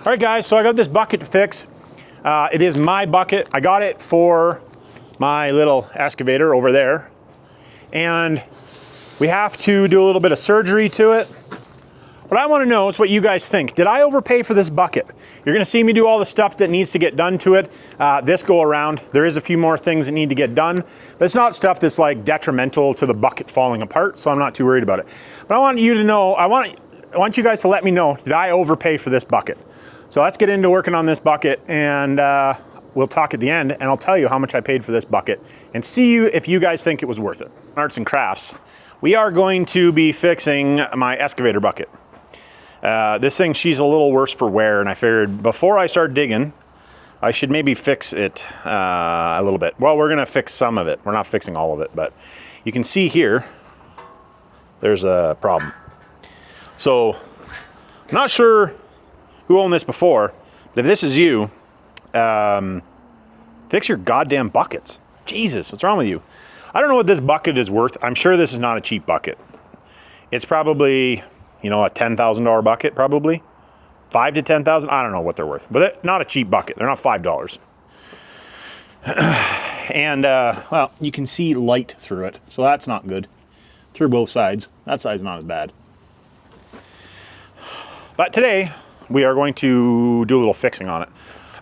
All right, guys, so I got this bucket to fix. It is my bucket. I got it for my little excavator over there. And we have to do a little bit of surgery to it. What I want to know is what you guys think. Did I overpay for this bucket? You're going to see me do all the stuff that needs to get done to it this go around. There is a few more things that need to get done. But it's not stuff that's like detrimental to the bucket falling apart, so I'm not too worried about it. But I want you to know, I want you guys to let me know, did I overpay for this bucket? So let's get into working on this bucket, and we'll talk at the end, and I'll tell you how much I paid for this bucket and see if you guys think it was worth it. Arts and crafts. We are going to be fixing my excavator bucket. This thing, she's a little worse for wear, and I figured before I start digging, I should maybe fix it a little bit. Well, we're gonna fix some of it. We're not fixing all of it, but you can see here, there's a problem. So, I'm not sure who owned this before, but if this is you, fix your goddamn buckets. Jesus, what's wrong with you? I don't know what this bucket is worth. I'm sure this is not a cheap bucket. It's probably, you know, a $10,000 bucket, probably. 5 to 10,000, I don't know what they're worth, but not a cheap bucket. They're not $5. And, well, you can see light through it, so that's not good. Through both sides. That side's not as bad. But today, we are going to do a little fixing on it.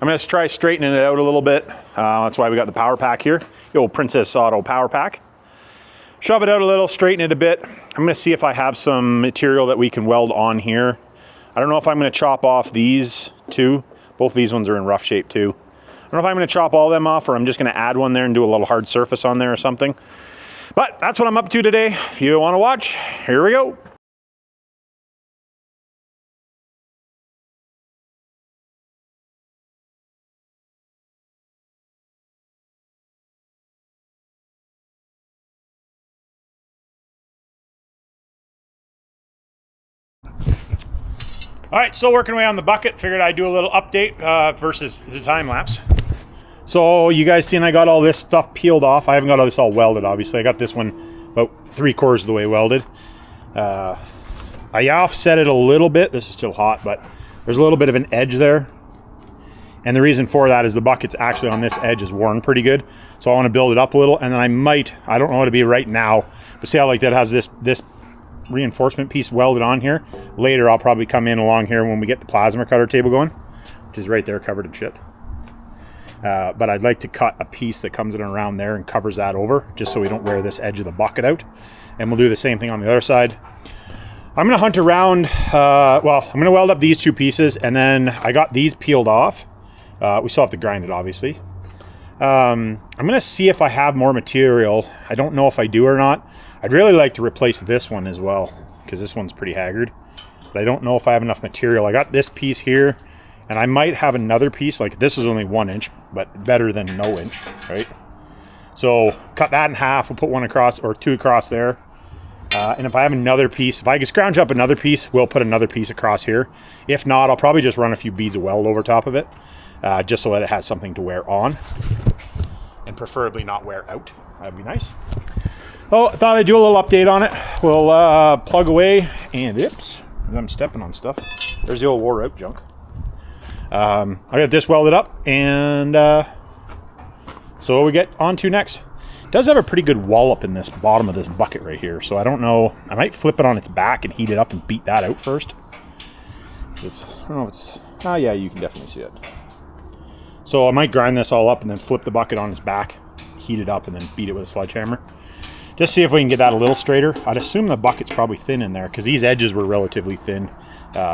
I'm going to try straightening it out a little bit. That's why we got the power pack here, the old Princess Auto power pack. Shove it out a little, straighten it a bit. I'm going to see if I have some material that we can weld on here. I don't know if I'm going to chop off these two. Both these ones are in rough shape too. I don't know if I'm going to chop all of them off, or I'm just going to add one there and do a little hard surface on there or something. But that's what I'm up to today. If you want to watch, here we go. All right, still working away on the bucket. Figured I'd do a little update versus the time lapse. So you guys seen I got all this stuff peeled off. I haven't got all this all welded, obviously. I got this one about 3/4 of the way welded. I offset it a little bit. This is still hot, but there's a little bit of an edge there. And the reason for that is the bucket's actually on this edge is worn pretty good. So I want to build it up a little, and then I don't know what to be right now, but see how like that has this reinforcement piece welded on here. Later I'll probably come in along here when we get the plasma cutter table going, which is right there covered in shit. But I'd like to cut a piece that comes in around there and covers that over, just so we don't wear this edge of the bucket out. And we'll do the same thing on the other side. I'm going to hunt around, well, I'm going to weld up these two pieces, and then I got these peeled off. We still have to grind it, obviously. I'm going to see if I have more material. I don't know if I do or not. I'd really like to replace this one as well, because this one's pretty haggard. But I don't know if I have enough material. I got this piece here, and I might have another piece. Like, this is only 1 inch, but better than no inch, right? So cut that in half. We'll put one across, or two across there. And if I have another piece, if I can scrounge up another piece, we'll put another piece across here. If not, I'll probably just run a few beads of weld over top of it, just so that it has something to wear on, and preferably not wear out. That'd be nice. Oh, I thought I'd do a little update on it. We'll plug away, and oops, I'm stepping on stuff. There's the old wore out junk. I got this welded up, and so what we get on to next. It does have a pretty good wallop in this bottom of this bucket right here, so I don't know. I might flip it on its back and heat it up and beat that out first. I don't know if it's, oh yeah, you can definitely see it. So I might grind this all up and then flip the bucket on its back, heat it up, and then beat it with a sledgehammer. Just see if we can get that a little straighter. I'd assume the bucket's probably thin in there, because these edges were relatively thin,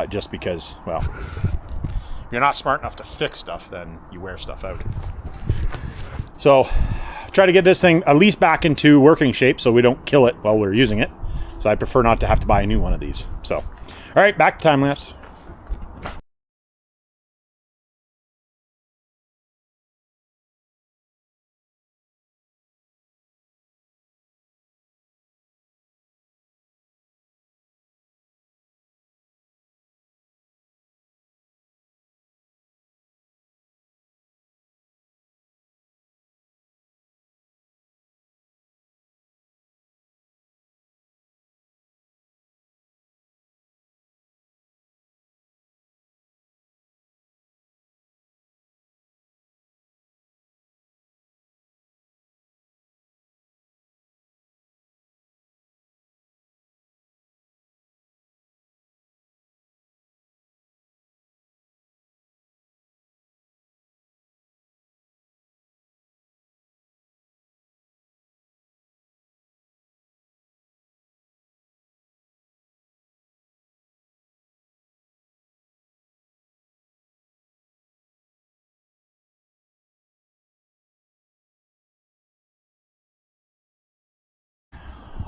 just because, well, if you're not smart enough to fix stuff, then you wear stuff out. So try to get this thing at least back into working shape so we don't kill it while we're using it. So I prefer not to have to buy a new one of these. So, all right, back to time lapse.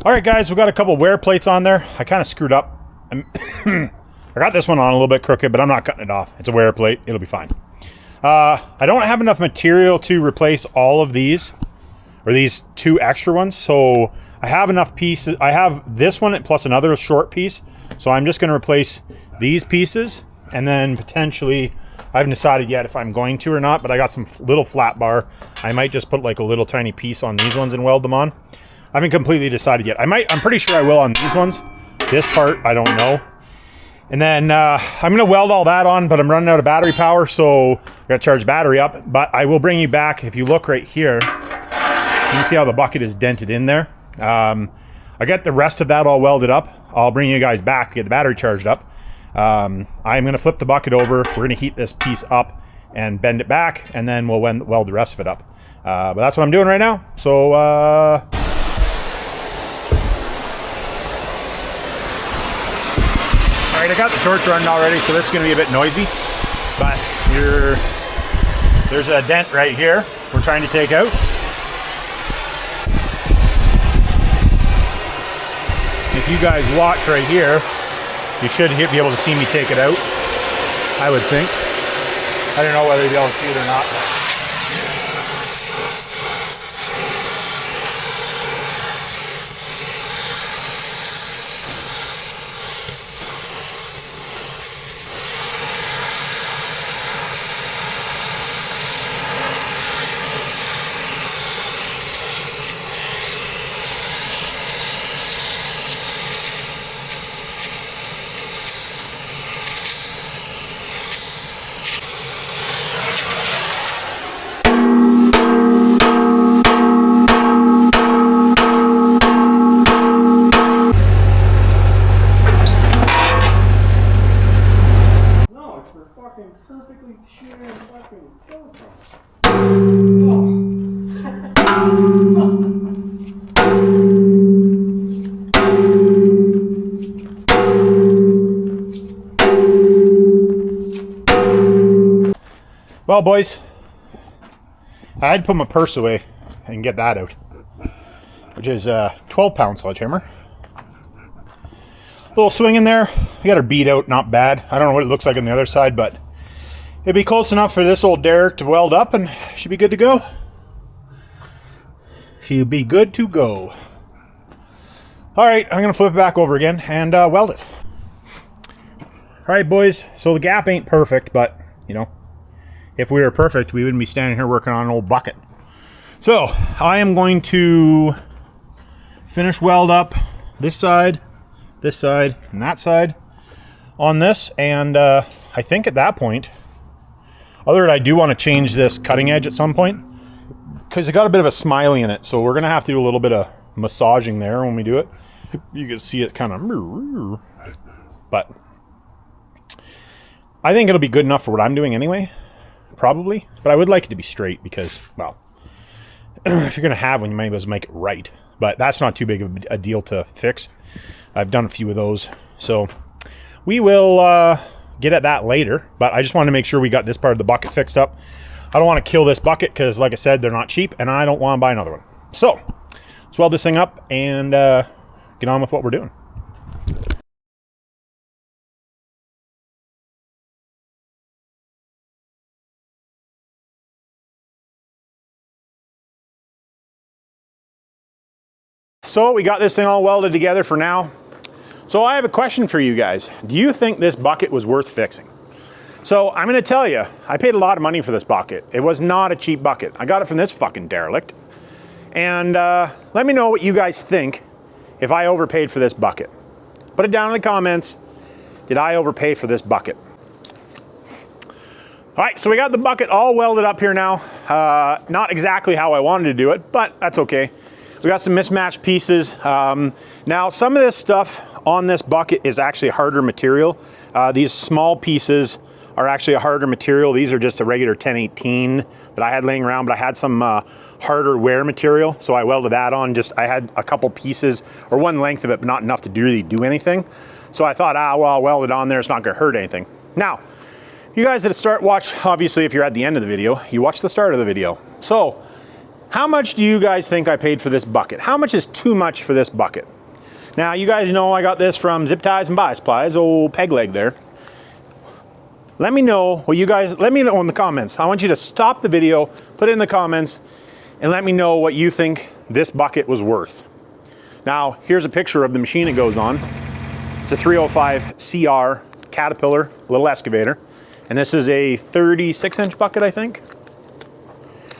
All right, guys, we got a couple wear plates on there. I kind of screwed up. I got this one on a little bit crooked, but I'm not cutting it off. It's a wear plate. It'll be fine. I don't have enough material to replace all of these, or these 2 extra ones. So I have enough pieces. I have this one plus another short piece. So I'm just going to replace these pieces, and then potentially, I haven't decided yet if I'm going to or not, but I got some little flat bar. I might just put like a little tiny piece on these ones and weld them on. I haven't completely decided yet. I'm pretty sure I will on these ones. This part, I don't know. And then I'm going to weld all that on, but I'm running out of battery power, so I got to charge the battery up. But I will bring you back. If you look right here, you can see how the bucket is dented in there. I got the rest of that all welded up. I'll bring you guys back, get the battery charged up. I'm going to flip the bucket over. We're going to heat this piece up and bend it back, and then we'll weld the rest of it up. But that's what I'm doing right now. So, all right, I got the torch running already, so this is going to be a bit noisy. But there's a dent right here we're trying to take out. If you guys watch right here, you should be able to see me take it out, I would think. I don't know whether you'll be able to see it or not. Perfectly sheer fucking silicone. Well, boys, I had to put my purse away and get that out, which is a 12-pound sledgehammer. Little swing in there. We got her beat out, not bad. I don't know what it looks like on the other side, but it'd be close enough for this old derrick to weld up, and she'd be good to go. She'll be good to go. All right, I'm gonna flip it back over again and weld it. All right, boys, so the gap ain't perfect, but you know, if we were perfect, we wouldn't be standing here working on an old bucket. So I am going to finish weld up this side, and that side on this, and I think at that point, other than I do want to change this cutting edge at some point, because it got a bit of a smiley in it, so we're gonna have to do a little bit of massaging there when we do it. You can see it kind of, but I think it'll be good enough for what I'm doing anyway, probably. But I would like it to be straight because, well, if you're gonna have one, you might as well make it right. But that's not too big of a deal to fix. I've done a few of those, so we will get at that later. But I just wanted to make sure we got this part of the bucket fixed up. I don't want to kill this bucket because, like I said, they're not cheap, and I don't want to buy another one. So let's weld this thing up and get on with what we're doing. So we got this thing all welded together for now. So I have a question for you guys. Do you think this bucket was worth fixing? So I'm gonna tell you, I paid a lot of money for this bucket. It was not a cheap bucket. I got it from this fucking derelict. And let me know what you guys think if I overpaid for this bucket. Put it down in the comments. Did I overpay for this bucket? All right, so we got the bucket all welded up here now. Not exactly how I wanted to do it, but that's okay. We got some mismatched pieces. Now, some of this stuff on this bucket is actually harder material. These small pieces are actually a harder material. These are just a regular 1018 that I had laying around, but I had some harder wear material, so I welded that on. I had a couple pieces, or one length of it, but not enough to really do anything. So I thought, well, I'll weld it on there. It's not gonna hurt anything. Now, you guys that watch, obviously, if you're at the end of the video, you watch the start of the video. So, How much do you guys think I paid for this bucket? How much is too much for this bucket? Now, you guys know I got this from Zip Ties and Buy Supplies, old peg leg there. Let me know what you guys, let me know in the comments. I want you to stop the video, put it in the comments, and let me know what you think this bucket was worth. Now, here's a picture of the machine it goes on. It's a 305 CR Caterpillar, little excavator. And this is a 36-inch bucket, I think.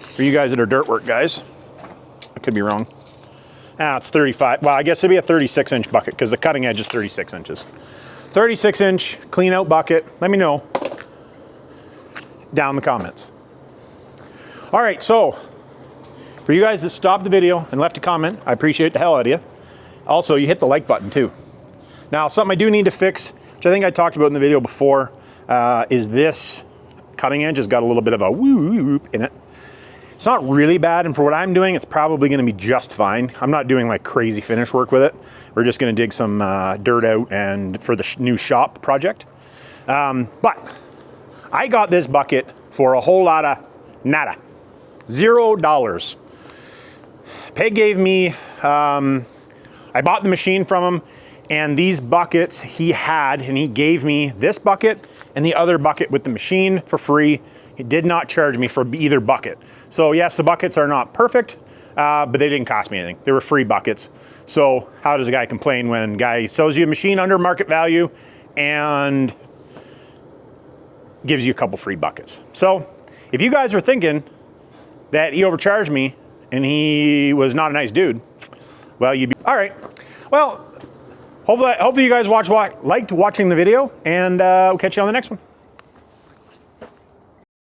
For you guys that are dirt work guys. I could be wrong. It's 35. Well, I guess it'd be a 36-inch bucket because the cutting edge is 36 inches. 36-inch clean out bucket. Let me know down in the comments. All right, so for you guys that stopped the video and left a comment, I appreciate the hell out of you. Also, you hit the like button too. Now, something I do need to fix, which I think I talked about in the video before, is this cutting edge has got a little bit of a whoop in it. It's not really bad, and for what I'm doing, it's probably gonna be just fine. I'm not doing like crazy finish work with it. We're just gonna dig some dirt out and for the new shop project. But I got this bucket for a whole lot of nada. $0. Peg gave me, I bought the machine from him, and these buckets he had, and he gave me this bucket and the other bucket with the machine for free. He did not charge me for either bucket. So yes, the buckets are not perfect, but they didn't cost me anything. They were free buckets. So how does a guy complain when a guy sells you a machine under market value and gives you a couple free buckets? So if you guys are thinking that he overcharged me and he was not a nice dude, well, you'd be, all right. Well, hopefully you guys liked watching the video, and we'll catch you on the next one.